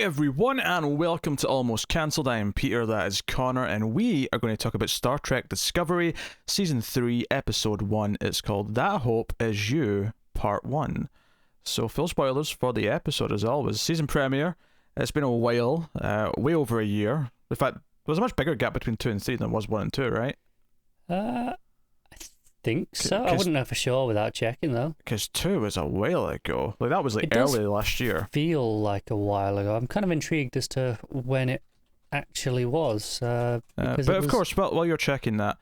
everyone, and welcome to Almost Cancelled. I am Peter, that is Connor, and we are going to talk about Star Trek Discovery, Season 3, Episode 1. It's called That Hope Is You, Part 1. So, full spoilers for the episode as always. Season premiere, it's been a while, way over a year. In fact, there was a much bigger gap between 2 and 3 than there was 1 and 2, right? I think so. I wouldn't know for sure without checking, though. Because 2 was a while ago. Like, that was like early last year. Feel like a while ago. I'm kind of intrigued as to when it actually was. But of course, while you're checking that,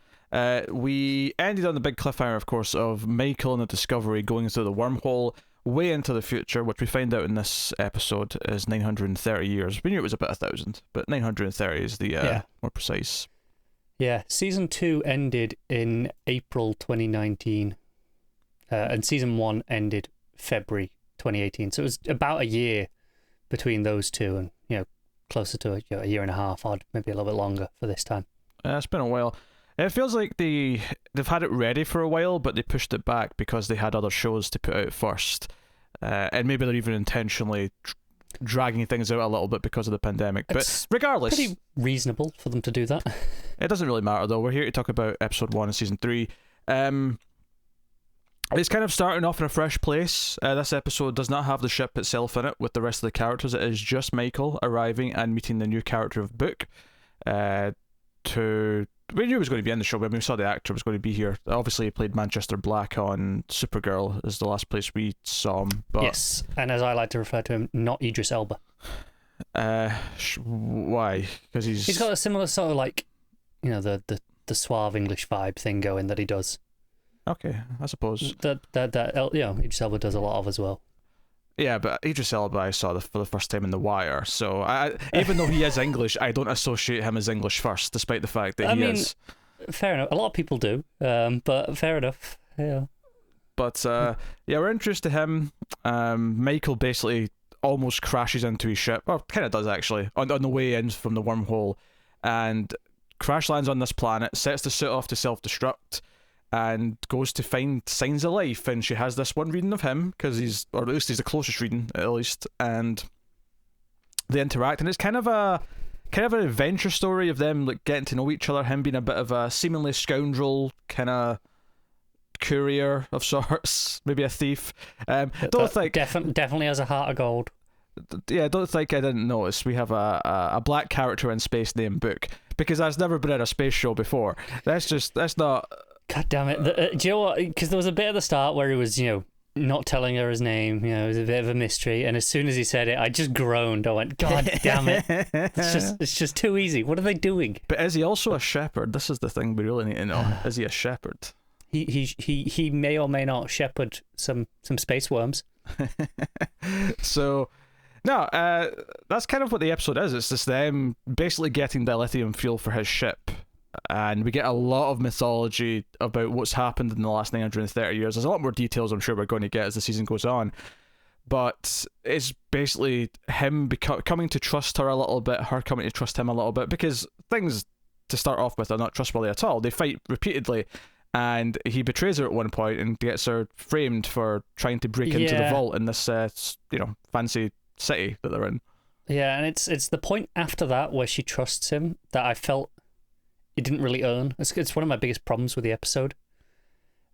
we ended on the big cliffhanger, of course, of Michael and the Discovery going through the wormhole way into the future, which we find out in this episode is 930 years. We knew it was about 1,000, but 930 is the more precise. Yeah, Season 2 ended in April 2019, and Season 1 ended February 2018. So it was about a year between those two, and closer to a year and a half, or maybe a little bit longer for this time. It's been a while. It feels like they've had it ready for a while, but they pushed it back because they had other shows to put out first, and maybe they're even intentionally dragging things out a little bit because of the pandemic. It's but regardless, pretty reasonable for them to do that. It doesn't really matter though. We're here to talk about Episode 1 of Season 3. It's kind of starting off in a fresh place. This episode does not have the ship itself in it with the rest of the characters. It is just Michael arriving and meeting the new character of Book. We knew he was going to be in the show, but we saw the actor was going to be here. Obviously, he played Manchester Black on Supergirl, is the last place we saw him. But yes, and as I like to refer to him, not Idris Elba. Why? Because he's got a similar sort of the suave English vibe thing going that he does. Okay, I suppose that Idris Elba does a lot of as well. Yeah, but Idris Elba I saw for the first time in The Wire, so even though he is English, I don't associate him as English first, despite the fact that he is. Fair enough. A lot of people do, but fair enough. Yeah. But we're introduced to him. Michael basically almost crashes into his ship, or kind of does actually, on the way in from the wormhole, and crash lands on this planet, sets the suit off to self-destruct, and goes to find signs of life, and she has this one reading of him, because or at least he's the closest reading, at least, and they interact, and it's kind of an adventure story of them like getting to know each other, him being a bit of a seemingly scoundrel, kind of courier of sorts, maybe a thief. Definitely has a heart of gold. Yeah, don't think I didn't notice. We have a black character in space named Book, because that's never been in a space show before. That's not... God damn it. Do you know what? Because there was a bit at the start where he was, not telling her his name. It was a bit of a mystery. And as soon as he said it, I just groaned. I went, God damn it. It's just too easy. What are they doing? But is he also a shepherd? This is the thing we really need to know. Is he a shepherd? He may or may not shepherd some space worms. So... No, that's kind of what the episode is. It's just them basically getting dilithium fuel for his ship. And we get a lot of mythology about what's happened in the last 930 years. There's a lot more details I'm sure we're going to get as the season goes on. But it's basically him coming to trust her a little bit, her coming to trust him a little bit, because things, to start off with, are not trustworthy at all. They fight repeatedly, and he betrays her at one point and gets her framed for trying to break into the vault in this, fancy city that they're in. Yeah, and it's the point after that where she trusts him that I felt it didn't really earn. It's one of my biggest problems with the episode.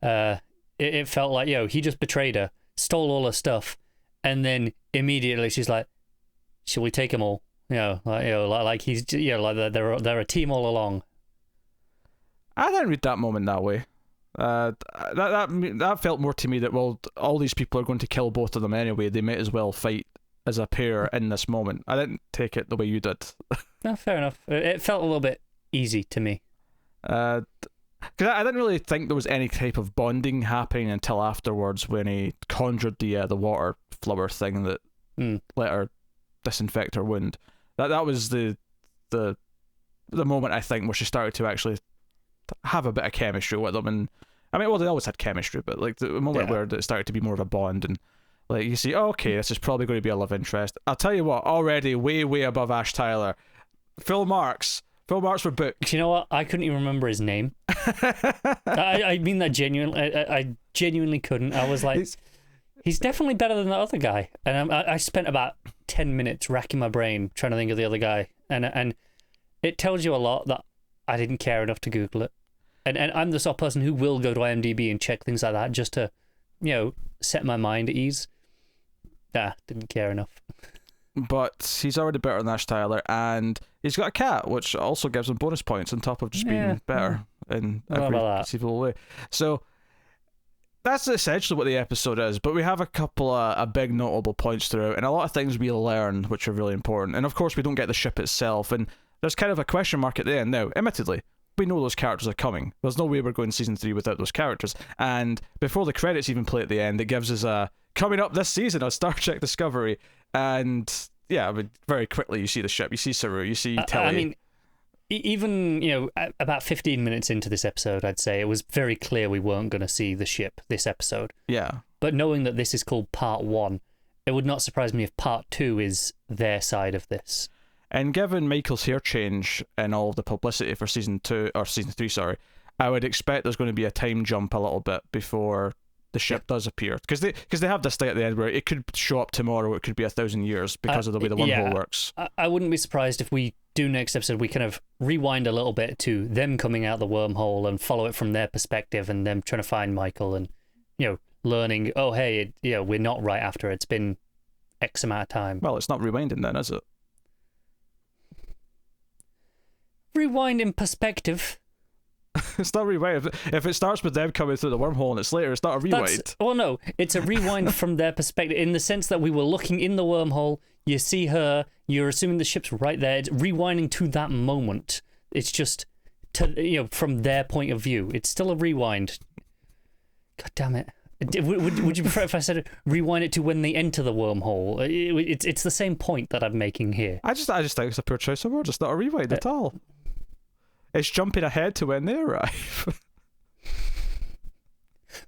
It felt like, he just betrayed her, stole all her stuff, and then immediately she's like, "Shall we take them all?" Like he's like they're a team all along. I didn't read that moment that way. That felt more to me that, well, all these people are going to kill both of them anyway. They might as well fight as a pair in this moment. I didn't take it the way you did. No, fair enough. It felt a little bit easy to me. Because I didn't really think there was any type of bonding happening until afterwards, when he conjured the water flower thing that let her disinfect her wound. That was the moment, I think, where she started to actually have a bit of chemistry with them. And I mean, well, they always had chemistry, but like the moment where it started to be more of a bond, and like you see, okay, this is probably going to be a love interest. I'll tell you what, already way above Ash Tyler. Full marks for Book. Do you know what? I couldn't even remember his name. I mean that genuinely. I genuinely couldn't. I was like, he's definitely better than the other guy. And I spent about 10 minutes racking my brain trying to think of the other guy, and it tells you a lot that I didn't care enough to Google it, and I'm the sort of person who will go to IMDb and check things like that just to, set my mind at ease. Didn't care enough. But he's already better than Ash Tyler, and he's got a cat, which also gives him bonus points on top of just being better in every conceivable way. So that's essentially what the episode is, but we have a couple of big notable points throughout, and a lot of things we learn which are really important. And of course we don't get the ship itself, and there's kind of a question mark at the end. Now, admittedly, we know those characters are coming. There's no way we're going season 3 without those characters. And before the credits even play at the end, it gives us a coming up this season of Star Trek Discovery. And yeah, I mean, very quickly you see the ship, you see Saru, you see Tilly. I mean, even about 15 minutes into this episode, I'd say it was very clear we weren't going to see the ship this episode. Yeah. But knowing that this is called Part 1, it would not surprise me if Part 2 is their side of this. And given Michael's hair change and all of the publicity for season 3, I would expect there's going to be a time jump a little bit before the ship does appear, because they have this thing at the end where it could show up tomorrow, it could be 1,000 years because of the way the wormhole works. I wouldn't be surprised if we do next episode, we kind of rewind a little bit to them coming out the wormhole and follow it from their perspective, and them trying to find Michael and learning, oh hey, we're not right after it's been X amount of time. Well, it's not rewinding then, is it? Rewind in perspective. It's not rewind. If it starts with them coming through the wormhole and it's later, it's not a rewind. No, it's a rewind from their perspective, in the sense that we were looking in the wormhole, you see her, you're assuming the ship's right there, it's rewinding to that moment. It's just from their point of view. It's still a rewind. God damn it. Would you prefer if I said rewind it to when they enter the wormhole? It's the same point that I'm making here. I just think it's a poor choice of words. It's not a rewind at all. It's jumping ahead to when they arrive.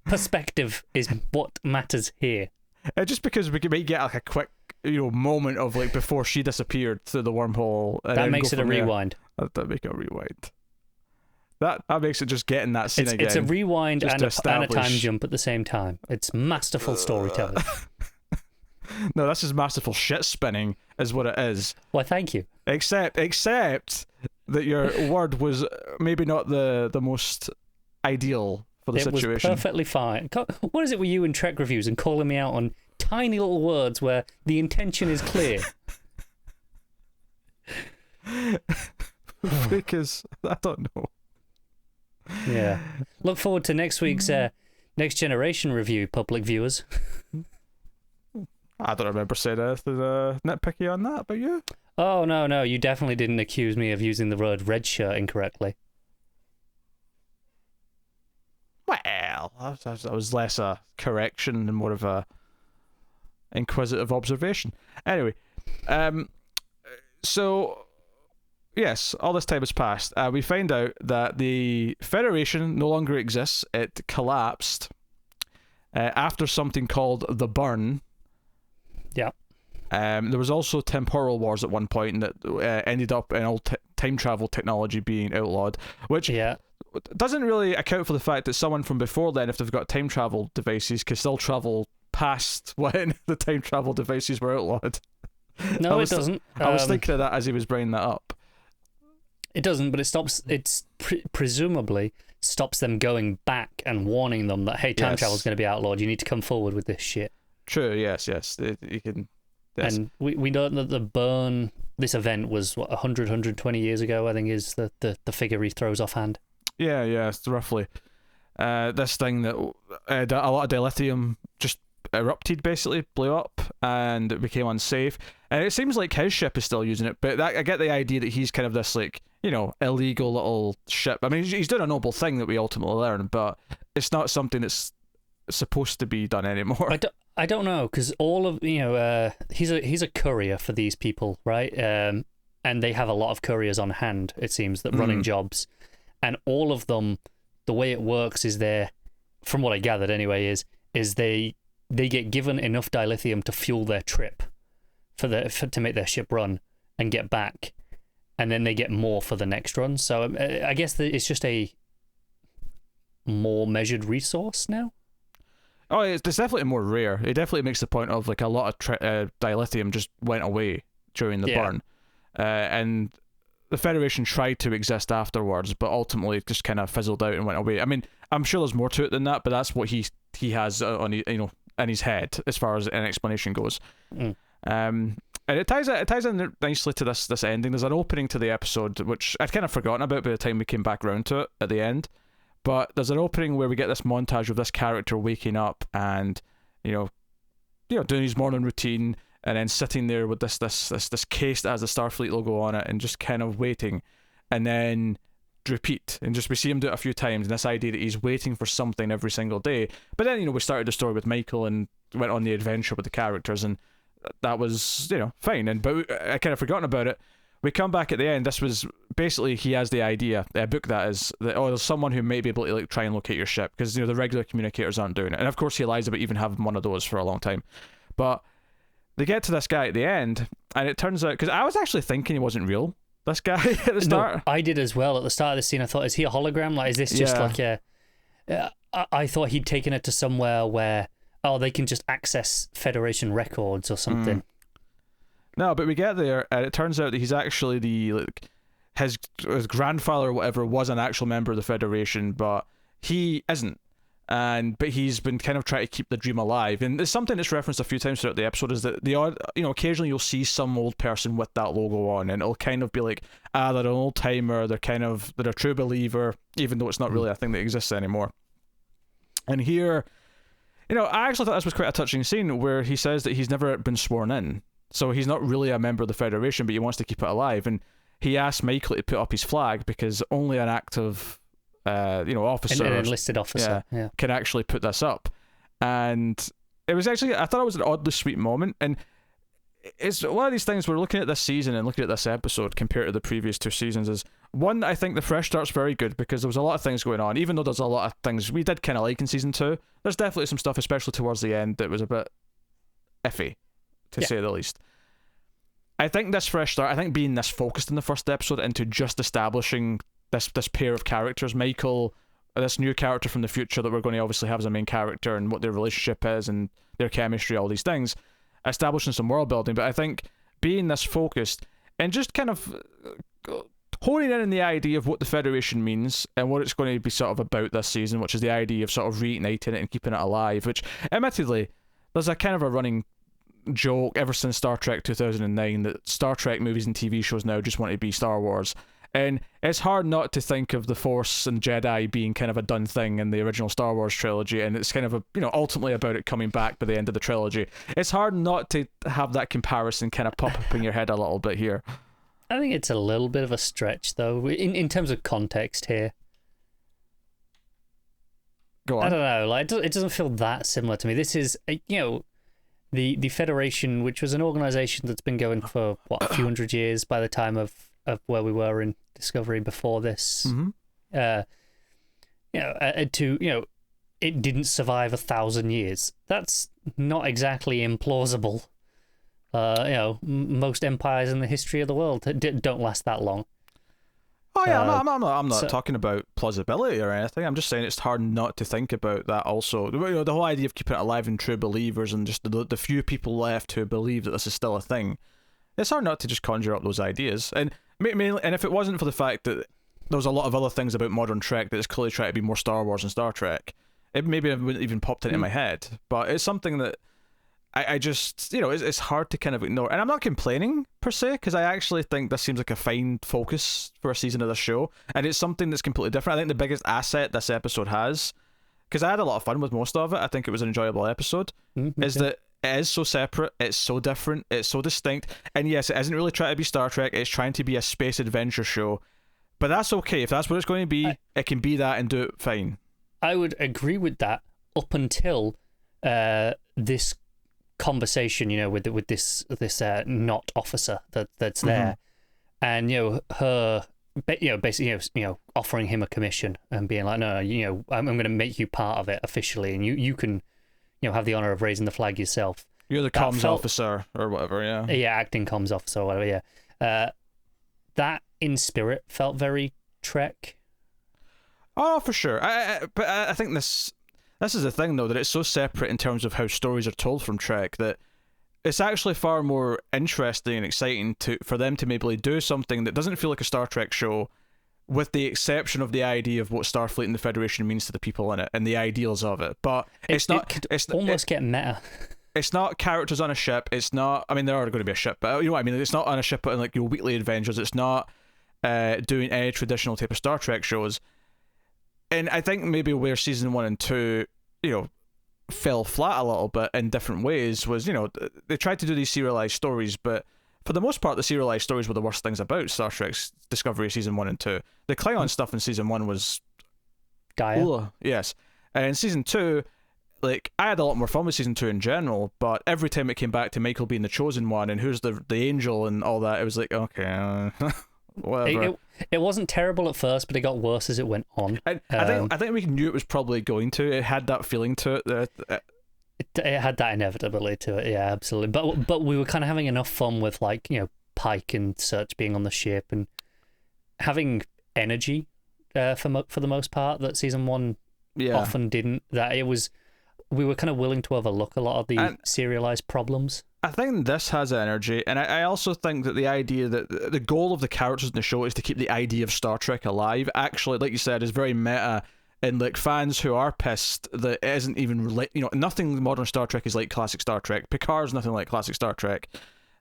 Perspective is what matters here. Just because we might get like a quick, moment of like before she disappeared through the wormhole. And that makes it a rewind. That make it a rewind. That makes it just getting that scene again. It's a rewind and a time jump at the same time. It's masterful storytelling. No, this is masterful shit spinning, is what it is. Why, thank you. Except that your word was maybe not the most ideal for the situation. It was perfectly fine. What is it with you in Trek reviews and calling me out on tiny little words where the intention is clear? Because I don't know. Yeah. Look forward to next week's Next Generation review, public viewers. I don't remember saying anything nitpicky on that, but yeah. Oh, no, you definitely didn't accuse me of using the word red shirt incorrectly. Well, that was less a correction and more of a inquisitive observation. Anyway, so yes, all this time has passed. We find out that the Federation no longer exists. It collapsed after something called the Burn. Yeah. There was also temporal wars at one point that ended up in all time travel technology being outlawed, which doesn't really account for the fact that someone from before then, if they've got time travel devices, can still travel past when the time travel devices were outlawed. No, it doesn't. I was thinking of that as he was bringing that up. It doesn't, but it stops. Presumably stops them going back and warning them that, hey, time travel is going to be outlawed. You need to come forward with this shit. True. Yes. You can. Yes. And we know that the Burn, this event was 120 years ago, I think, is the figure he throws offhand. Yeah, it's roughly. This thing that a lot of dilithium just erupted, basically blew up, and it became unsafe. And it seems like his ship is still using it, but I get the idea that he's kind of this illegal little ship. I mean, he's doing a noble thing that we ultimately learn, but it's not something that's supposed to be done anymore. I don't know, because all of he's a courier for these people, right? And they have a lot of couriers on hand, it seems, that running jobs, and all of them, the way it works is from what I gathered anyway, is they get given enough dilithium to fuel their trip to make their ship run and get back, and then they get more for the next run. So I guess it's just a more measured resource now. Oh, it's definitely more rare. It definitely makes the point of like a lot of dilithium just went away during the burn, and the Federation tried to exist afterwards, but ultimately it just kind of fizzled out and went away. I mean, I'm sure there's more to it than that, but that's what he has on his, in his head as far as an explanation goes. And it ties in nicely to this ending. There's an opening to the episode which I'd kind of forgotten about by the time we came back around to it at the end. But there's an opening where we get this montage of this character waking up and doing his morning routine, and then sitting there with this case that has the Starfleet logo on it, and just kind of waiting, and then repeat, and just we see him do it a few times, and this idea that he's waiting for something every single day. But then we started the story with Michael and went on the adventure with the characters, and that was fine. But I kind of forgotten about it. We come back at the end. This was basically, he has the idea, a book that is, that there's someone who may be able to like try and locate your ship, because the regular communicators aren't doing it. And of course he lies about even having one of those for a long time. But they get to this guy at the end, and it turns out, because I was actually thinking he wasn't real, this guy at the start. No, I did as well at the start of the scene. I thought, is he a hologram? Like, is this just like a... I thought he'd taken it to somewhere where, they can just access Federation records or something. No, but we get there, and it turns out that he's actually his grandfather or whatever was an actual member of the Federation, but he isn't. But he's been kind of trying to keep the dream alive. And there's something that's referenced a few times throughout the episode, is that the odd, occasionally you'll see some old person with that logo on, and it'll kind of be like, they're an old timer, they're a true believer, even though it's not really a thing that exists anymore. And here, I actually thought this was quite a touching scene where he says that he's never been sworn in. So he's not really a member of the Federation, but he wants to keep it alive. And he asked Michael to put up his flag, because only an active, officer, an enlisted officer, can actually put this up. And it was actually, I thought it was an oddly sweet moment. And it's one of these things, we're looking at this season and looking at this episode compared to the previous two seasons, is one, I think the fresh start's very good, because there was a lot of things going on, even though there's a lot of things we did kind of like in season 2. There's definitely some stuff, especially towards the end, that was a bit iffy, to say the least. I think this fresh start, I think being this focused in the first episode into just establishing this pair of characters, Michael, this new character from the future that we're going to obviously have as a main character, and what their relationship is and their chemistry, all these things, establishing some world building. But I think being this focused and just kind of honing in on the idea of what the Federation means and what it's going to be sort of about this season, which is the idea of sort of reigniting it and keeping it alive, which admittedly there's a kind of a running joke ever since Star Trek 2009 that Star Trek movies and TV shows now just want to be Star Wars. And it's hard not to think of the Force and Jedi being kind of a done thing in the original Star Wars trilogy, and it's kind of ultimately about it coming back by the end of the trilogy. It's hard not to have that comparison kind of pop up in your head a little bit here. I think it's a little bit of a stretch, though, in terms of context here. Go on. I don't know, like it doesn't feel that similar to me. This is, the Federation, which was an organization that's been going for a few hundred years by the time of where we were in Discovery before this. It didn't survive 1,000 years. That's not exactly implausible. Most empires in the history of the world don't last that long. Oh yeah, I'm not talking about plausibility or anything. I'm just saying it's hard not to think about that also. The whole idea of keeping it alive and true believers, and just the few people left who believe that this is still a thing. It's hard not to just conjure up those ideas. And mainly, and if it wasn't for the fact that there was a lot of other things about modern Trek that is clearly trying to be more Star Wars and Star Trek, it maybe wouldn't even popped into my head. But it's something that I just, it's hard to kind of ignore. And I'm not complaining, per se, because I actually think this seems like a fine focus for a season of the show. And it's something that's completely different. I think the biggest asset this episode has, because I had a lot of fun with most of it, I think it was an enjoyable episode, is that it is so separate, it's so different, it's so distinct. And yes, it isn't really trying to be Star Trek, it's trying to be a space adventure show. But that's okay. If that's what it's going to be, it can be that and do it fine. I would agree with that up until this conversation, with this not officer that's there, and her basically offering him a commission and being like, no, I'm going to make you part of it officially, and you can have the honor of raising the flag yourself. You're the comms officer or whatever, yeah, acting comms officer or whatever, that in spirit felt very Trek. Oh, for sure. But I think this is the thing though, that it's so separate in terms of how stories are told from Trek that it's actually far more interesting and exciting for them to maybe do something that doesn't feel like a Star Trek show, with the exception of the idea of what Starfleet and the Federation means to the people in it and the ideals of it. But it's not. It could it's almost get meta. It's not characters on a ship. It's not. I mean, there are going to be a ship, but you know what I mean. It's not on a ship in like your weekly adventures. It's not doing any traditional type of Star Trek shows. And I think maybe where season 1 and 2, you know, fell flat a little bit in different ways was, you know, they tried to do these serialized stories, but for the most part, the serialized stories were the worst things about Star Trek's Discovery season 1 and 2. The Klingon stuff in season 1 was Gaia. Yes, and in season 2. Like, I had a lot more fun with season 2 in general, but every time it came back to Michael being the chosen one and who's the angel and all that, it was like, okay, whatever. It wasn't terrible at first, but it got worse as it went on. I think we knew it was probably going to. It had that feeling to it. It had that inevitability to it, yeah, absolutely. But we were kind of having enough fun with, like, you know, Pike and such being on the ship and having energy for the most part that season 1 often didn't. That it was. We were kind of willing to overlook a lot of the serialized problems. I think this has energy, and I also think that the idea that the goal of the characters in the show is to keep the idea of Star Trek alive, actually, like you said, is very meta, and like fans who are pissed that it isn't even, you know, nothing modern Star Trek is like classic Star Trek. Picard's nothing like classic Star Trek.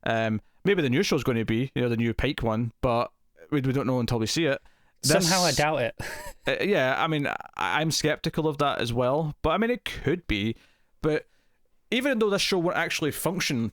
Maybe the new show's going to be, you know, the new Pike one, but we don't know until we see it. Somehow I doubt it. Yeah, I mean, I'm skeptical of that as well. But I mean, it could be. But even though this show won't actually function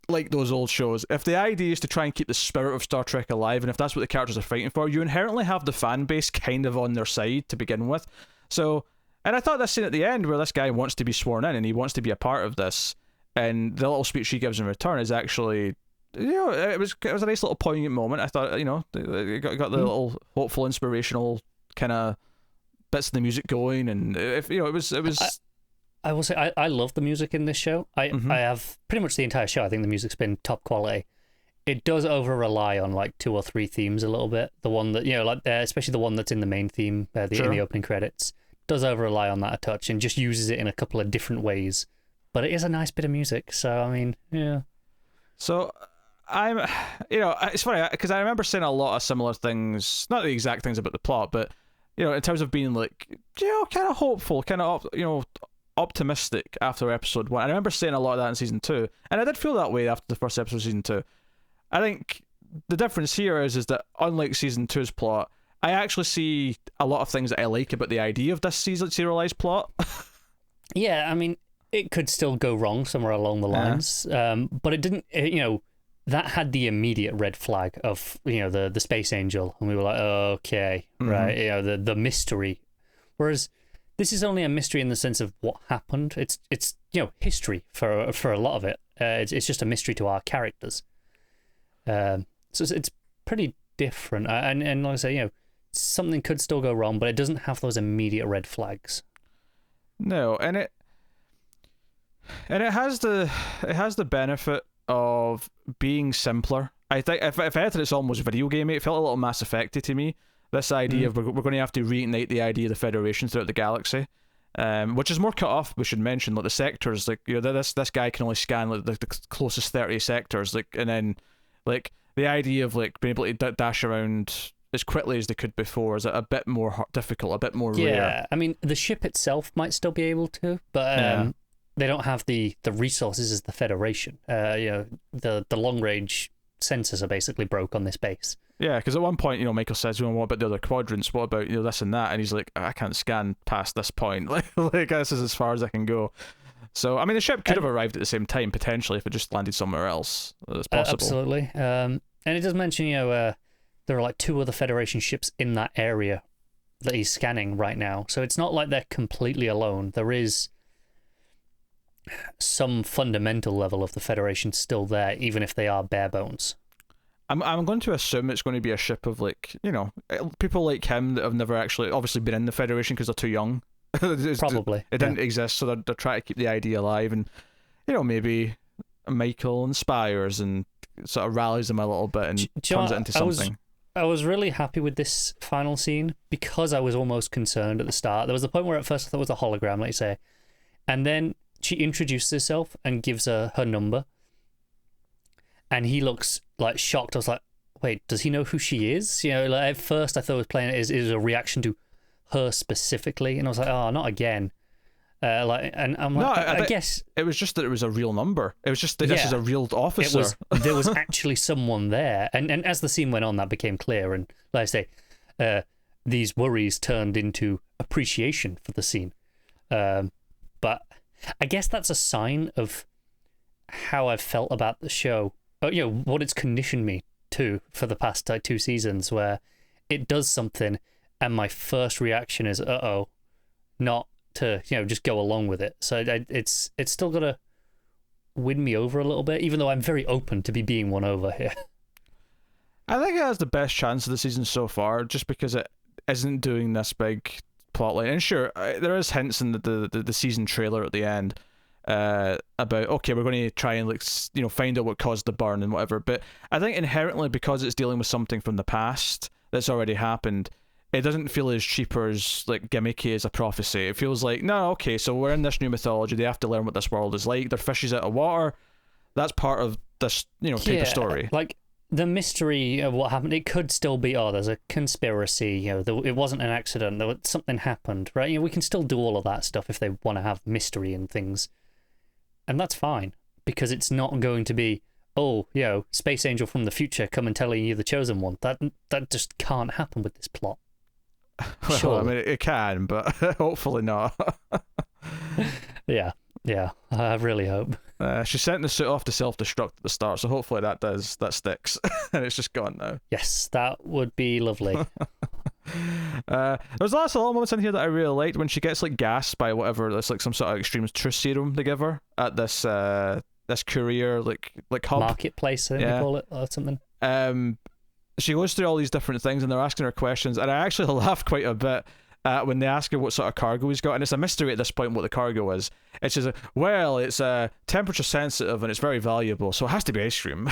like those old shows, if the idea is to try and keep the spirit of Star Trek alive, and if that's what the characters are fighting for, you inherently have the fan base kind of on their side to begin with. So, and I thought this scene at the end where this guy wants to be sworn in and he wants to be a part of this, and the little speech he gives in return is actually, you know, it was a nice little poignant moment. I thought, you know, it got the little hopeful, inspirational kind of bits of the music going, and if you know, it was. I will say I love the music in this show. I have pretty much the entire show. I think the music's been top quality. It does over rely on like 2 or 3 themes a little bit. The one that, you know, like especially the one that's in the main theme, in the opening credits, does over rely on that a touch and just uses it in a couple of different ways. But it is a nice bit of music. So I mean, yeah. So. You know, it's funny because I remember saying a lot of similar things, not the exact things about the plot, but, you know, in terms of being like, you know, kind of hopeful, kind of, you know, optimistic after episode 1. I remember saying a lot of that in season 2, and I did feel that way after the first episode of season 2. I think the difference here is that unlike season 2's plot, I actually see a lot of things that I like about the idea of this season serialized plot. Yeah, I mean, it could still go wrong somewhere along the lines, but it didn't, you know. That had the immediate red flag of, you know, the space angel, and we were like, okay, right, you know, the mystery. Whereas this is only a mystery in the sense of what happened. It's you know, history for a lot of it. It's just a mystery to our characters. So it's pretty different, and like I say, you know, something could still go wrong, but it doesn't have those immediate red flags. No, and it has the benefit of being simpler. I think if I had it's almost video gamey, it felt a little Mass Effecty to me. This idea of we're going to have to reignite the idea of the Federation throughout the galaxy, which is more cut off. We should mention, like the sectors, like, you know, this guy can only scan like the closest 30 sectors, like, and then like the idea of like being able to dash around as quickly as they could before is a bit more difficult, a bit more rare. Yeah, I mean the ship itself might still be able to, but they don't have the resources as the Federation. You know, the long range sensors are basically broke on this base. Yeah, because at one point, you know, Michael says, "Well, what about the other quadrants? What about, you know, this and that?" And he's like, "I can't scan past this point. like this is as far as I can go." So, I mean, the ship could have arrived at the same time potentially if it just landed somewhere else. It's possible. Absolutely. And it does mention, you know, there are like 2 other Federation ships in that area that he's scanning right now. So it's not like they're completely alone. There is some fundamental level of the Federation still there, even if they are bare bones. I'm going to assume it's going to be a ship of, like, you know, people like him that have never actually obviously been in the Federation because they're too young. Probably. It didn't exist, so they're trying to keep the idea alive, and, you know, maybe Michael inspires and sort of rallies them a little bit and turns it into something. I was really happy with this final scene because I was almost concerned at the start. There was a point where at first I thought it was a hologram, like you say, and then she introduces herself and gives her number, and he looks like shocked. I was like, wait, does he know who she is? You know, like at first I thought it was playing it as a reaction to her specifically, and I was like, oh, not again. And I'm like, No, I guess it was just that it was a real number. It was just that this is a real officer. There was actually someone there, and as the scene went on, that became clear. And like I say, these worries turned into appreciation for the scene. But I guess that's a sign of how I've felt about the show. You know, what it's conditioned me to for the past 2 seasons, where it does something, and my first reaction is, "Uh-oh," not to, you know, just go along with it. So it's still got to win me over a little bit, even though I'm very open to being won over here. I think it has the best chance of the season so far, just because it isn't doing this big plotline. And sure, there is hints in the season trailer at the end about, okay, we're going to try and, like, you know, find out what caused the burn and whatever. But I think inherently, because it's dealing with something from the past that's already happened, it doesn't feel as cheap or as, like, gimmicky as a prophecy. It feels like, no, okay, so we're in this new mythology. They have to learn what this world is like. They're fishes out of water. That's part of this, you know, type of story. Like, the mystery of what happened, it could still be, oh, there's a conspiracy, you know, it wasn't an accident, something happened, right? You know, we can still do all of that stuff if they want to have mystery and things. And that's fine, because it's not going to be, oh, you know, Space Angel from the future come and telling you the chosen one. That just can't happen with this plot. Well, sure. I mean, it can, but hopefully not. Yeah, I really hope. She sent the suit off to self-destruct at the start, so hopefully that sticks, and it's just gone now. Yes, that would be lovely. There's also a lot of moments in here that I really liked when she gets, like, gassed by whatever, that's like some sort of extreme truth serum they give her at this courier like hub Marketplace, I think they call it, or something. She goes through all these different things, and they're asking her questions, and I actually laughed quite a bit when they ask her what sort of cargo he's got, and it's a mystery at this point what the cargo is. It's just, well, it's temperature sensitive and it's very valuable, so it has to be ice cream.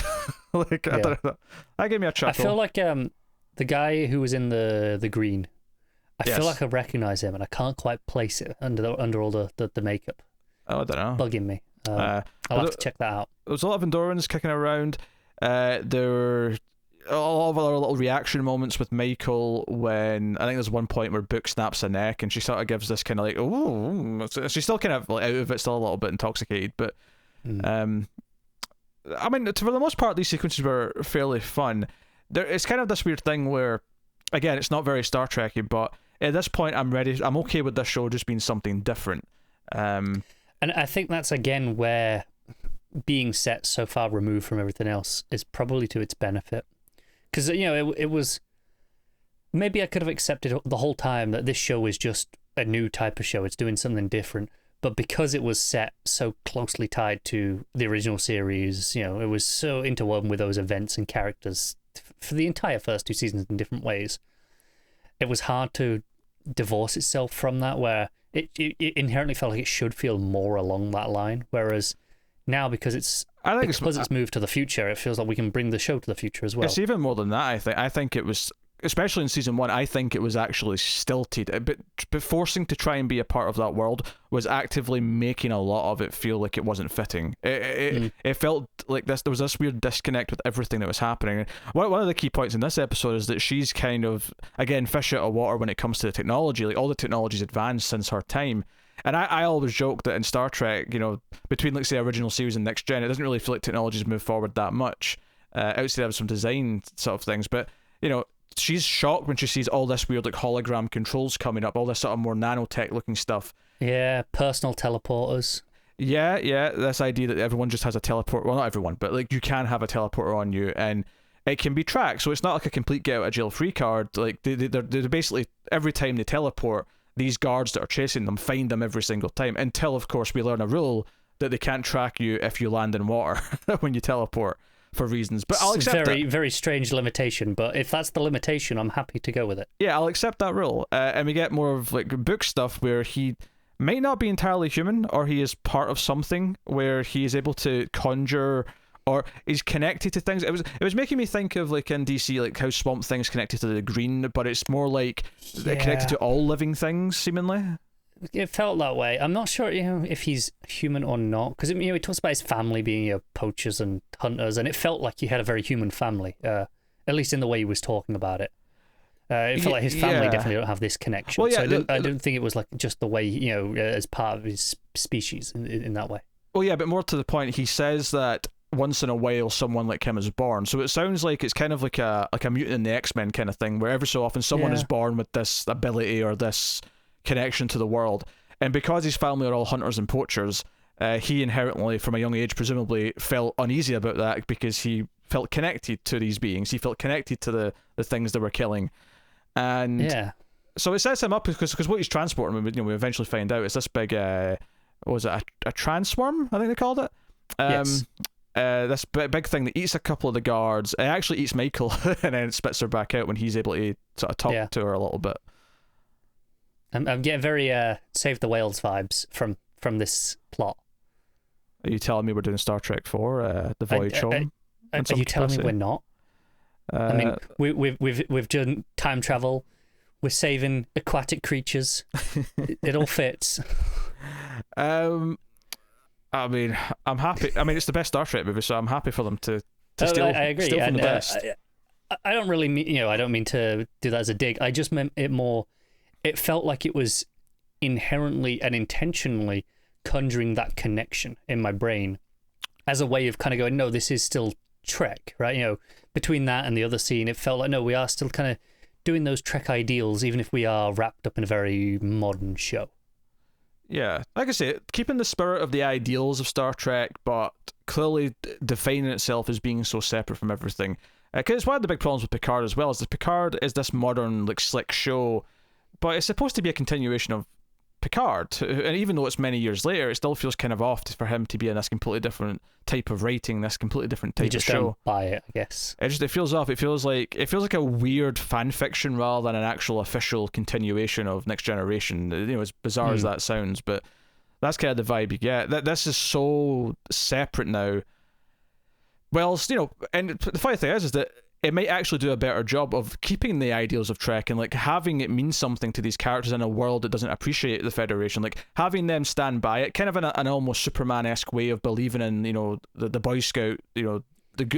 Like, I don't know. That gave me a chuckle. I feel like the guy who was in the green, I feel like I recognize him, and I can't quite place it under all the makeup. Oh, I don't know. Bugging me. I'll have to check that out. There was a lot of Andorrans kicking around. There were a lot of other little reaction moments with Michael when, I think there's one point where Book snaps a neck, and she sort of gives this kind of like, oh, she's still kind of, like, out of it, still a little bit intoxicated, but I mean, for the most part, these sequences were fairly fun. It's kind of this weird thing where, again, it's not very Star Trek-y, but at this point, I'm okay with this show just being something different. And I think that's, again, where being set so far removed from everything else is probably to its benefit. Because, you know, it was... Maybe I could have accepted the whole time that this show is just a new type of show. It's doing something different. But because it was set so closely tied to the original series, you know, it was so interwoven with those events and characters for the entire first 2 seasons in different ways, it was hard to divorce itself from that, where it inherently felt like it should feel more along that line. Whereas now, because it's moved to the future, it feels like we can bring the show to the future as well. It's even more than that, I think it was, especially in season 1, I think it was actually stilted. But forcing to try and be a part of that world was actively making a lot of it feel like it wasn't fitting. It felt like there was this weird disconnect with everything that was happening. One of the key points in this episode is that she's kind of, again, fish out of water when it comes to the technology. Like, all the technology's advanced since her time. And I always joke that in Star Trek, you know, between, like, say, original series and next gen, it doesn't really feel like technology's moved forward that much, outside of some design sort of things. But, you know, she's shocked when she sees all this weird, like, hologram controls coming up, all this sort of more nanotech looking stuff. Yeah, personal teleporters. Yeah, this idea that everyone just has a teleport. Well, not everyone, but, like, you can have a teleporter on you, and it can be tracked. So it's not like a complete get out of jail free card. Like, they're basically, every time they teleport, these guards that are chasing them find them every single time, until, of course, we learn a rule that they can't track you if you land in water when you teleport, for reasons. But I'll accept very, that. very strange limitation, but if that's the limitation, I'm happy to go with it. Yeah, I'll accept that rule. And we get more of, like, Book stuff where he might not be entirely human, or he is part of something where he is able to conjure or he's connected to things. It was making me think of like in DC, like how Swamp Thing's connected to the Green, but it's more like connected to all living things, seemingly. It felt that way. I'm not sure, if he's human or not, because he talks about his family being poachers and hunters, and it felt like he had a very human family, at least in the way he was talking about it. It felt like his family definitely don't have this connection. Well, yeah, so I didn't think it was like just the way, as part of his species in that way. Well, yeah, but more to the point, he says that once in a while someone like him is born. So it sounds like it's kind of like a mutant in the X-Men kind of thing, where every so often someone is born with this ability or this connection to the world. And because his family are all hunters and poachers, he inherently, from a young age, presumably felt uneasy about that because he felt connected to these beings. He felt connected to the things they were killing. And so it sets him up because what he's transporting, we eventually find out, is this big, what was it, a transworm, I think they called it? Yes. This big thing that eats a couple of the guards. It actually eats Michael and then spits her back out when he's able to sort of talk to her a little bit. I'm getting very Save the Whales vibes from this plot. Are you telling me we're doing Star Trek 4, The Voyage Home? Are you telling me we're not? I mean, we've done time travel. We're saving aquatic creatures. It all fits. I mean, I'm happy. I mean, it's the best Star Trek movie, so I'm happy for them to steal. I agree. Steal from the best. I don't really mean, I don't mean to do that as a dig. I just meant it more. It felt like it was inherently and intentionally conjuring that connection in my brain as a way of kind of going, no, this is still Trek, right? Between that and the other scene, it felt like, no, we are still kind of doing those Trek ideals, even if we are wrapped up in a very modern show. Yeah, like I say, keeping the spirit of the ideals of Star Trek, but clearly defining itself as being so separate from everything. Because it's one of the big problems with Picard as well, is that Picard is this modern, like, slick show, but it's supposed to be a continuation of Picard, and even though it's many years later, it still feels kind of off for him to be in this completely different type of writing, this completely different type of show. Don't buy it, I guess. It feels off. It feels like a weird fan fiction rather than an actual official continuation of Next Generation. As bizarre as that sounds, but that's kind of the vibe you get. That this is so separate now. Well, and the funny thing is that it might actually do a better job of keeping the ideals of Trek and like having it mean something to these characters in a world that doesn't appreciate the Federation, like having them stand by it, kind of in an almost Superman-esque way of believing in the Boy Scout, the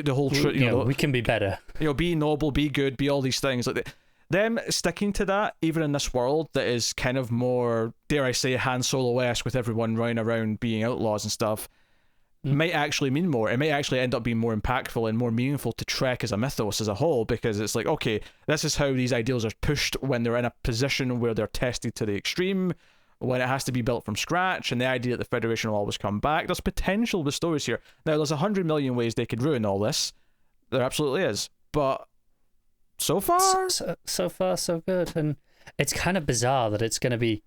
whole truth. We can be better. Be noble, be good, be all these things. Like them sticking to that, even in this world that is kind of more, dare I say, Han Solo-esque with everyone running around being outlaws and stuff. Might actually mean more. It might actually end up being more impactful and more meaningful to Trek as a mythos as a whole, because it's like, okay, this is how these ideals are pushed when they're in a position where they're tested to the extreme, when it has to be built from scratch, and the idea that the Federation will always come back. There's potential with stories here. Now, there's 100 million ways they could ruin all this. There absolutely is. But so far... So far, so good. And it's kind of bizarre that it's going to be,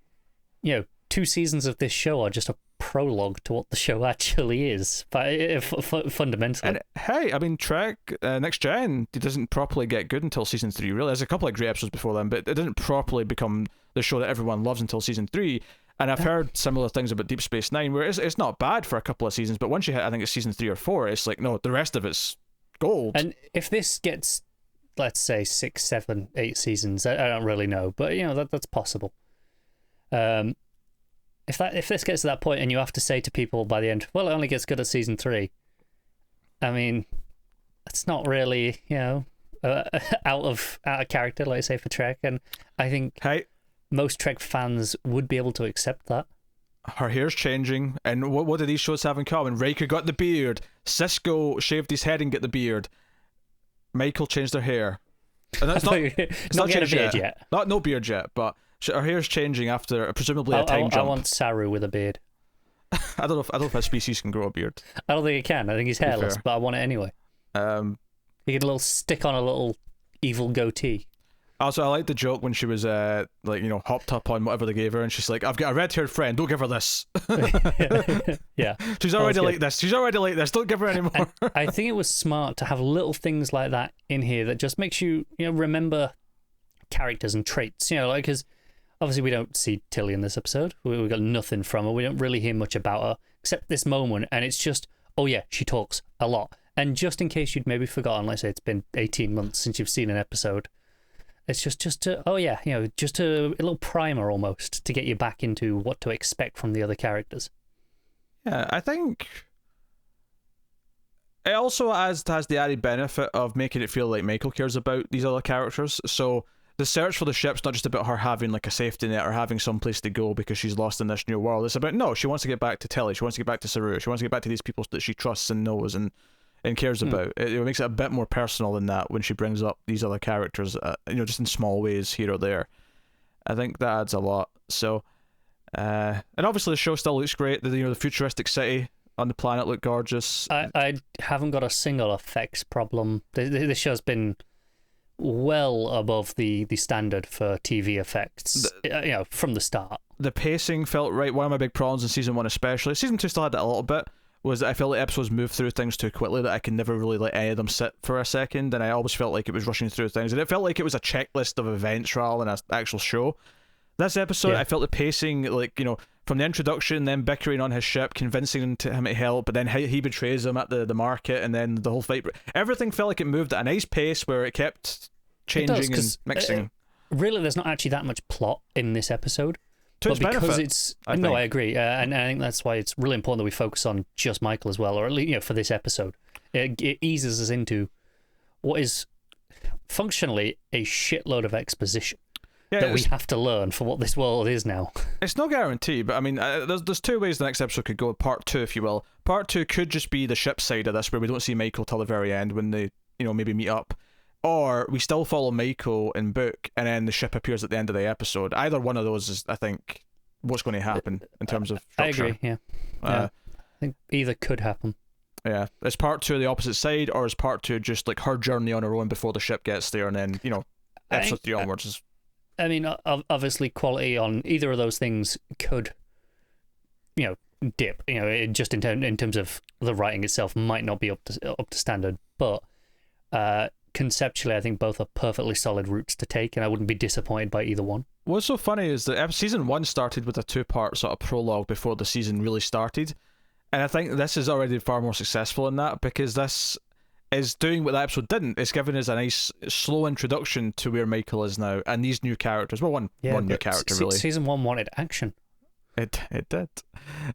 2 seasons of this show are just a prologue to what the show actually is, but fundamentally. And hey, I mean, Trek Next Gen, it doesn't properly get good until season 3. Really, there's a couple of great episodes before then, but it didn't properly become the show that everyone loves until season 3. And I've heard similar things about Deep Space Nine, where it's not bad for a couple of seasons, but once you hit, I think it's season 3 or 4, it's like, no, the rest of it's gold. And if this gets, let's say, 6, 7, 8 seasons, I don't really know, but that's possible. If this gets to that point and you have to say to people by the end, well, it only gets good at season 3, I mean, it's not really, out of character, like I say, for Trek. And I think most Trek fans would be able to accept that. Her hair's changing, and what do these shows have in common? Riker got the beard, Sisko shaved his head and got the beard, Michael changed her hair. And that's not getting a beard yet. No beard yet, but her hair's changing after presumably a time jump. I want Saru with a beard. I don't know if a species can grow a beard. I don't think it can. I think he's hairless, but I want it anyway. He get a little stick on a little evil goatee. Also, I like the joke when she was hopped up on whatever they gave her, and she's like, "I've got a red-haired friend. Don't give her this." Yeah, she's already like this. She's already like this. Don't give her any more. I think it was smart to have little things like that in here that just makes you remember characters and traits. Because obviously we don't see Tilly in this episode. We got nothing from her. We don't really hear much about her except this moment, and it's just, oh yeah, she talks a lot, And just in case you'd maybe forgotten, let's say it's been 18 months since you've seen an episode, it's just to, just a little primer almost to get you back into what to expect from the other characters. Yeah, I think it also has the added benefit of making it feel like Michael cares about these other characters. So the search for the ship's not just about her having like a safety net or having some place to go because she's lost in this new world. It's about, no, she wants to get back to Tilly. She wants to get back to Saru. She wants to get back to these people that she trusts and knows and cares about. It makes it a bit more personal than that when she brings up these other characters, just in small ways here or there. I think that adds a lot. So, and obviously the show still looks great. The futuristic city on the planet looked gorgeous. I haven't got a single effects problem. The show's been well above the standard for TV effects, from the start. The pacing felt right. One of my big problems in season 1 especially, season 2 still had that a little bit, was that I felt like episodes moved through things too quickly, that I could never really let any of them sit for a second, and I always felt like it was rushing through things, and it felt like it was a checklist of events rather than an actual show. This episode, I felt the pacing, from the introduction, then bickering on his ship, convincing him to help, but then he betrays him at the market, and then the whole fight. Everything felt like it moved at a nice pace where it kept changing and mixing. Really, there's not actually that much plot in this episode. To its benefit, I agree, and I think that's why it's really important that we focus on just Michael as well, or at least for this episode, it eases us into what is functionally a shitload of exposition that we have to learn for what this world is now. It's no guarantee, but I mean, there's two ways the next episode could go. Part 2, if you will. Part 2 could just be the ship side of this, where we don't see Michael till the very end when they, maybe meet up. Or we still follow Michael in book, and then the ship appears at the end of the episode. Either one of those is, I think, what's going to happen in terms of structure. I agree, yeah. I think either could happen. Yeah. Is part 2 the opposite side, or is part 2 just like her journey on her own before the ship gets there, and then, episode 3 onwards is... I mean, obviously quality on either of those things could, dip. Just in terms of the writing itself might not be up to standard, but... conceptually, I think both are perfectly solid routes to take, and I wouldn't be disappointed by either one. What's so funny is that season 1 started with a 2-part sort of prologue before the season really started, and I think this is already far more successful in that, because this is doing what that episode didn't. It's giving us a nice slow introduction to where Michael is now and these new characters. Well, one new character really. Season 1 wanted action. It did.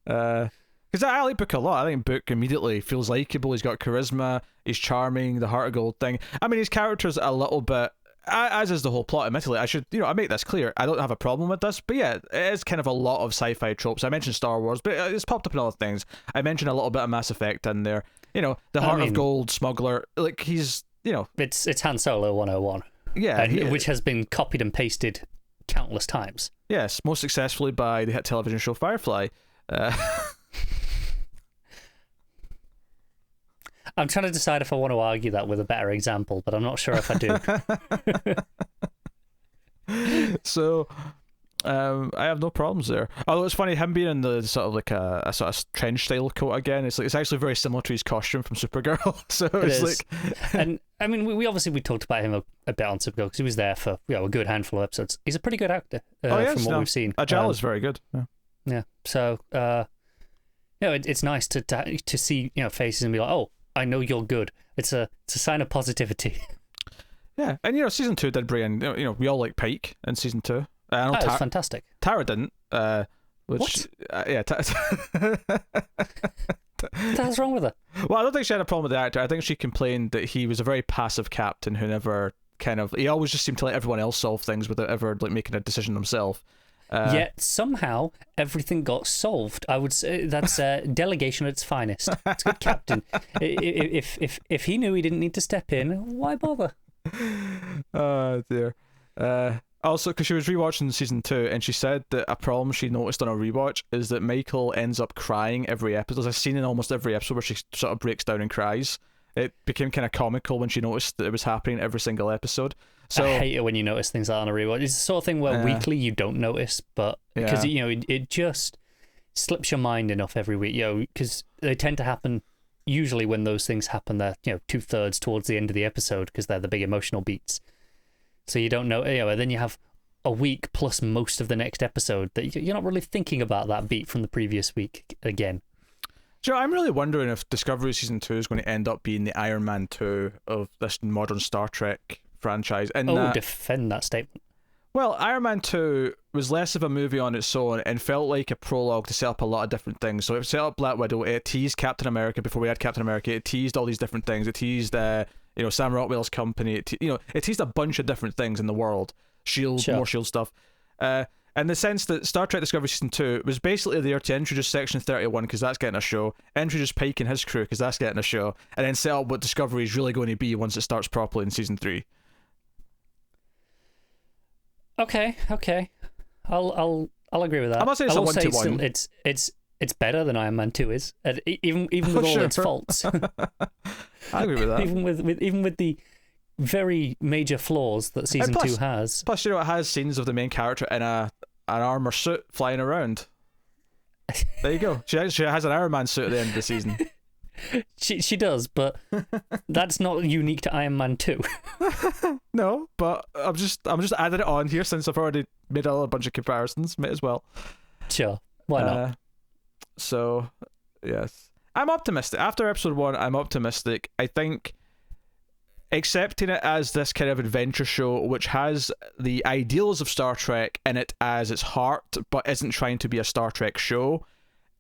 Because I like Book a lot. I think Book immediately feels likeable. He's got charisma. He's charming. The heart of gold thing. I mean, his character's a little bit, as is the whole plot. Admittedly, I should, I make this clear. I don't have a problem with this, but yeah, it is kind of a lot of sci-fi tropes. I mentioned Star Wars, but it's popped up in other things. I mentioned a little bit of Mass Effect in there. The heart of gold smuggler. Like he's, it's Han Solo 101. Yeah, which has been copied and pasted countless times. Yes, most successfully by the hit television show Firefly. I'm trying to decide if I want to argue that with a better example, but I'm not sure if I do. So, I have no problems there. Although it's funny, him being in the sort of like a sort of trench style coat again. It's actually very similar to his costume from Supergirl. So it's like, and I mean, we talked about him a bit on Supergirl because he was there for a good handful of episodes. He's a pretty good actor from what we've seen. Agile is very good. Yeah. So, it's nice to see faces and be like, oh, I know you're good. It's a sign of positivity. Yeah, and season 2 did bring in, we all like Pike in season 2. I know that was fantastic. Tara didn't. Which What's wrong with her? Well, I don't think she had a problem with the actor. I think she complained that he was a very passive captain who never he always just seemed to let everyone else solve things without ever like making a decision himself. Yet somehow everything got solved. I would say that's delegation at its finest. It's a good captain. If he knew he didn't need to step in, why bother? Oh dear. Also, because she was rewatching season 2, and she said that a problem she noticed on a rewatch is that Michael ends up crying every episode. There's a scene in almost every episode where she sort of breaks down and cries. It became kind of comical when she noticed that it was happening every single episode. So I hate it when you notice things like that on a rewatch. It's the sort of thing where weekly you don't notice, but because it just slips your mind enough every week. Because they tend to happen usually when those things happen. They're 2/3 towards the end of the episode because they're the big emotional beats. So you don't know, and then you have a week plus most of the next episode that you're not really thinking about that beat from the previous week again. Joe, I'm really wondering if Discovery Season 2 is going to end up being the Iron Man 2 of this modern Star Trek franchise. And defend that statement. well, Iron Man 2 was less of a movie on its own and felt like a prologue to set up a lot of different things. So it set up Black Widow, it teased Captain America before we had Captain America, it teased all these different things, it teased Sam Rockwell's company, it teased a bunch of different things in the world. SHIELD, sure. More SHIELD stuff. In the sense that Star Trek Discovery Season 2 was basically there to introduce Section 31 because that's getting a show, introduce Pike and his crew because that's getting a show, and then set up what Discovery is really going to be once it starts properly in Season 3. Okay. I'll agree with that. I'm not saying it's a 1-to-1. It's better than Iron Man 2 is, even with all its faults. I agree with that. even with the very major flaws that Season 2 has. Plus, it has scenes of the main character in an armor suit flying around. There you go. She has an Iron Man suit at the end of the season. She does, but that's not unique to Iron Man 2. No, but I'm just adding it on here since I've already made a bunch of comparisons. May as well. Sure, why not? So, yes, I'm optimistic. After episode 1, I'm optimistic. I think accepting it as this kind of adventure show, which has the ideals of Star Trek in it as its heart, but isn't trying to be a Star Trek show,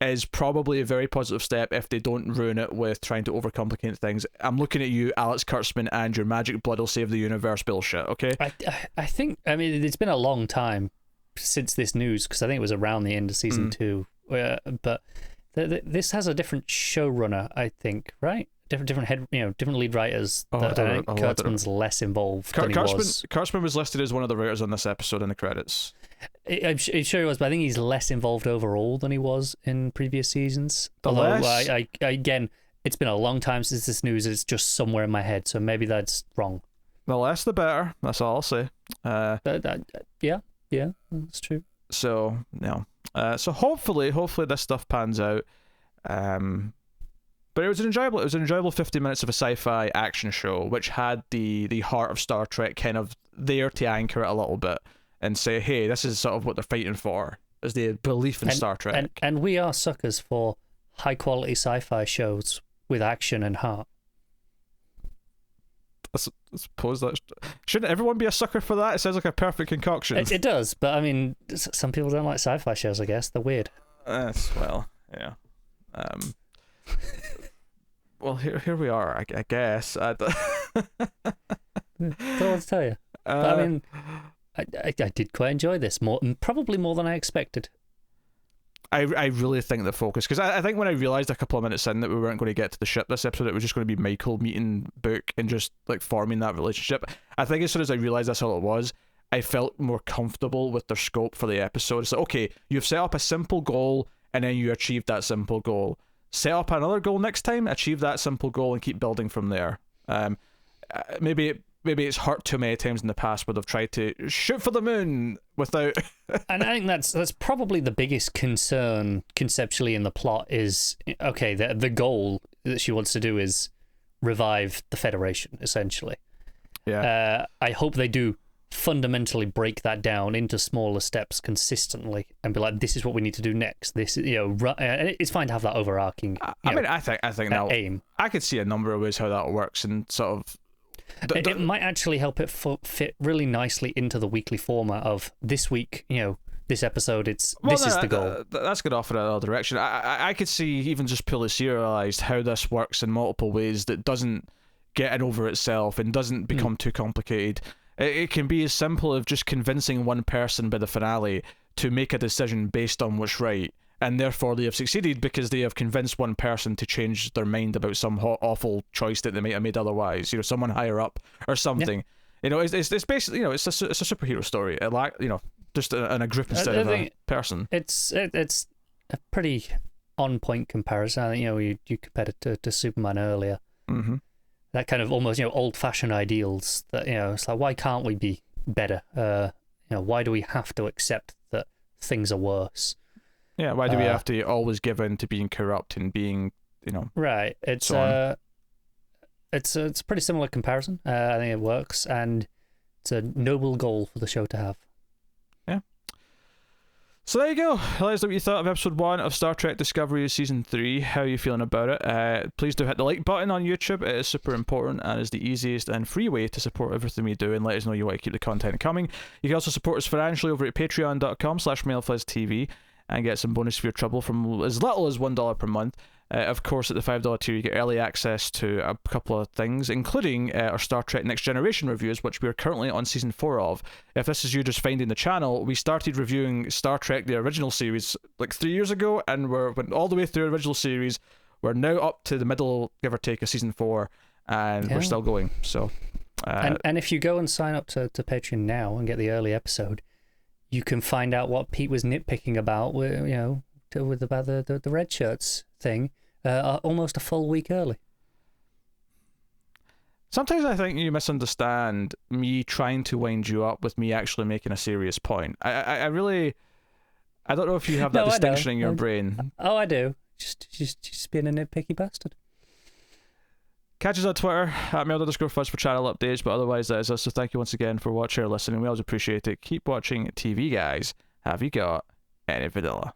is probably a very positive step if they don't ruin it with trying to overcomplicate things. I'm looking at you, Alex Kurtzman, and your magic blood will save the universe bullshit, okay? I think, it's been a long time since this news, because I think it was around the end of Season 2, but this has a different showrunner, I think, right? Different head, different lead writers. I think Kurtzman's less involved than he was. Kurtzman was listed as one of the writers on this episode in the credits. I'm sure he was, but I think he's less involved overall than he was in previous seasons. I again, it's been a long time since this news. It's just somewhere in my head, so maybe that's wrong. The less, the better. That's all I'll say. Yeah, that's true. So no. So hopefully this stuff pans out. But it was an enjoyable 50 minutes of a sci-fi action show, which had the heart of Star Trek kind of there to anchor it a little bit and say, hey, this is sort of what they're fighting for, is the belief in Star Trek. And we are suckers for high-quality sci-fi shows with action and heart. I suppose that... Shouldn't everyone be a sucker for that? It sounds like a perfect concoction. It does, but some people don't like sci-fi shows, I guess. They're weird. Well, yeah. Well, here we are, I guess. I don't know what to tell you. But, I did quite enjoy this, probably more than I expected. I really think the focus, because I think when I realised a couple of minutes in that we weren't going to get to the ship this episode, it was just going to be Michael meeting Book and just like forming that relationship. I think as soon as I realised that's all it was, I felt more comfortable with their scope for the episode. It's like, okay, you've set up a simple goal and then you achieved that simple goal. Set up another goal next time, achieve that simple goal, and keep building from there. Maybe it's hurt too many times in the past where they've tried to shoot for the moon without. And I think that's probably the biggest concern conceptually in the plot is, okay, the goal that she wants to do is revive the Federation, essentially. Yeah. I hope they do fundamentally break that down into smaller steps consistently and be like, this is what we need to do next. This is, it's fine to have that overarching I think now aim. I could see a number of ways how that works, and sort of it might actually help it fit really nicely into the weekly format of this week, this episode, this is the goal. That's good off in another direction. I could see, even just purely serialized, how this works in multiple ways that doesn't get in over itself and doesn't become too complicated. It can be as simple as just convincing one person by the finale to make a decision based on what's right, and therefore they have succeeded because they have convinced one person to change their mind about some awful choice that they might have made otherwise. Someone higher up or something. Yeah. It's basically it's a superhero story. Just in a group instead of a person. It's a pretty on point comparison. I think you compared it to Superman earlier. Mm-hmm. That kind of almost old fashioned ideals that it's like, why can't we be better? Why do we have to accept that things are worse? Yeah, why do we have to always give in to being corrupt and being right? It's it's a pretty similar comparison. I think it works, and it's a noble goal for the show to have. Yeah. So there you go. Let us know what you thought of episode 1 of Star Trek Discovery Season 3. How are you feeling about it? Please do hit the like button on YouTube. It is super important and is the easiest and free way to support everything we do, and let us know you want to keep the content coming. You can also support us financially over at patreon.com/MailFuzzTV and get some bonus for your trouble from as little as $1 per month. Of course, at the $5 tier, you get early access to a couple of things, including our Star Trek Next Generation reviews, which we are currently on Season 4 of. If this is you just finding the channel, we started reviewing Star Trek, the original series, like 3 years ago, and went all the way through the original series. We're now up to the middle, give or take, of Season 4, and we're still going. So, and if you go and sign up to Patreon now and get the early episode, you can find out what Pete was nitpicking about, about the red shirts thing, almost a full week early. Sometimes I think you misunderstand me trying to wind you up with me actually making a serious point. I really, I don't know if you have that distinction in your brain. Oh, I do. Just being a nitpicky bastard. Catch us on Twitter at mail_fuzz for channel updates, but otherwise that is us. So thank you once again for watching or listening. We always appreciate it. Keep watching TV, guys. Have you got any vanilla?